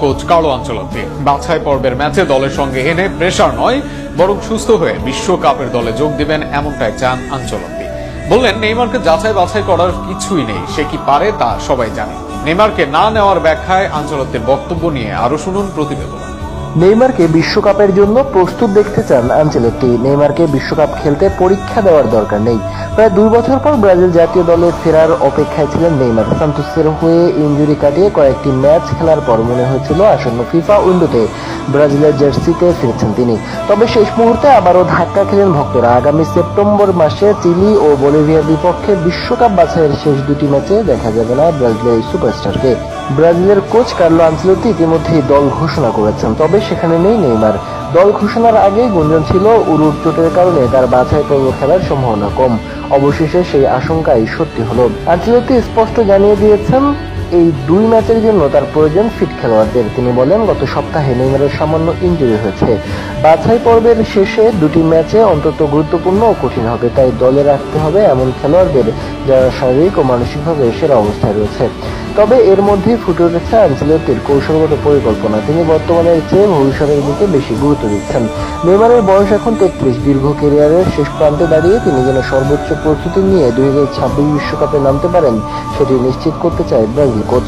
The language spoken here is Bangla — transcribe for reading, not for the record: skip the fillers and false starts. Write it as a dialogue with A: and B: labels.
A: Coach Carlo Ancelotti. বাছাই পর্বের ম্যাচে দলের সঙ্গে এনে প্রেসার নয়, বরং সুস্থ হয়ে বিশ্বকাপের দলে যোগ দিবেন এমনটাই চান আনচেলত্তি। বললেন, নেইমারকে যাচাই বাছাই করার কিছুই নেই, সে কি পারে তা সবাই জানে। নেইমারকে না নেওয়ার ব্যাখ্যায় আনচেলত্তির বক্তব্য নিয়ে আরো শুনুন প্রতিবেদন।
B: নেইমারকে বিশ্বকাপের জন্য প্রস্তুত দেখতে চান আনচেলত্তি। নেইমারকে বিশ্বকাপ খেলতে পরীক্ষা দেওয়ার দরকার নেই। প্রায় 2 বছর পর ব্রাজিল জাতীয় দলে ফেরার অপেক্ষায় ছিলেন নেইমার। সান্তোসের হয়ে ইনজুরি কাটিয়ে কয়েকটি ম্যাচ খেলার পর মনে হয়েছিল আসন্ন ফিফা উইন্ডোতে ব্রাজিলের জার্সিতে ফিরছেন তিনি। তবে শেষ মুহূর্তে আবারও ধাক্কা খেলেন ভক্তরা। আগামী সেপ্টেম্বর মাসে চিলি ও বলিভিয়ার বিপক্ষে বিশ্বকাপ বাছাইয়ের শেষ 2টি ম্যাচে দেখা যাবে না ব্রাজিলের সুপারস্টারকে। ব্রাজিলের কোচ কার্লো আনচেলত্তি ইতিমধ্যেই দল ঘোষণা করেছেন, তবে সেখানে নেই নেইমার। দল ঘোষণার আগে গুঞ্জন ছিল উরুর চোটের কারণে তার বাছাই পর্ব খেলার সম্ভাবনা কম। অবশেষে সেই আশঙ্কাই সত্যি হলো। আনচেলত্তি স্পষ্ট জানিয়ে দিয়েছেন, এই 2 ম্যাচের জন্য তার প্রয়োজন ফিট খেলোয়াড়দের। তিনি বলেন, গত সপ্তাহে নেইমারের সামান্য ইনজুরি হয়েছে। বাছাই পর্বের শেষে 2টি ম্যাচে অন্তত গুরুত্বপূর্ণ ও কঠিন হবে, তাই দলে রাখতে হবে এমন খেলোয়াড়দের যারা শারীরিক ও মানসিকভাবে সেরা অবস্থায় রয়েছে। তবে এর মধ্যেই ফুটে উঠেছে আনচেলত্তির কৌশলগত পরিকল্পনা। তিনি বর্তমানের চেয়ে ভবিষ্যতের দিকে বেশি গুরুত্ব দিচ্ছেন। নেইমারের বয়স এখন 33। দীর্ঘ ক্যারিয়ারের শেষ প্রান্তে দাঁড়িয়ে তিনি যেন সর্বোচ্চ প্রস্তুতি নিয়ে 2026 বিশ্বকাপে নামতে পারেন, সেটি নিশ্চিত করতে চায় ব্রাজিল কোচ।